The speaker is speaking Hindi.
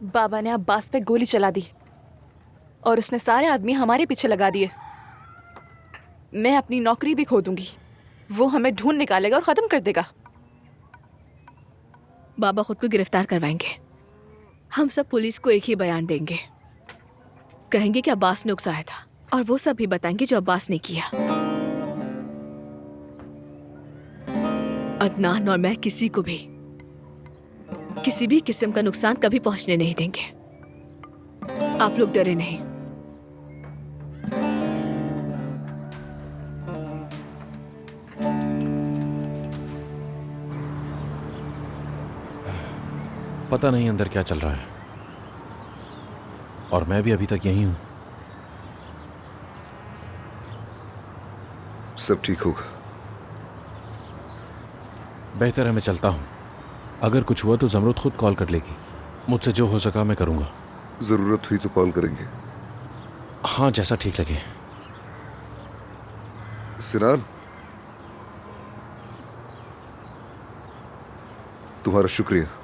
बाबा ने अब्बास पे गोली चला दी और उसने सारे आदमी हमारे पीछे लगा दिए। मैं अपनी नौकरी भी खो दूंगी। वो हमें ढूंढ निकालेगा और खत्म कर देगा। बाबा खुद को गिरफ्तार करवाएंगे। हम सब पुलिस को एक ही बयान देंगे। कहेंगे कि अब्बास ने उकसाया था और वो सब भी बताएंगे जो अब्बास ने किया। अदनान और मैं किसी को भी किसी भी किस्म का नुकसान कभी पहुंचने नहीं देंगे। आप लोग डरे नहीं। पता नहीं अंदर क्या चल रहा है, और मैं भी अभी तक यहीं हूं। सब ठीक होगा। बेहतर है मैं चलता हूं। अगर कुछ हुआ तो जमरुद खुद कॉल कर लेगी। मुझसे जो हो सका मैं करूंगा। जरूरत हुई तो कॉल करेंगे। हाँ, जैसा ठीक लगे। सिनान, तुम्हारा शुक्रिया।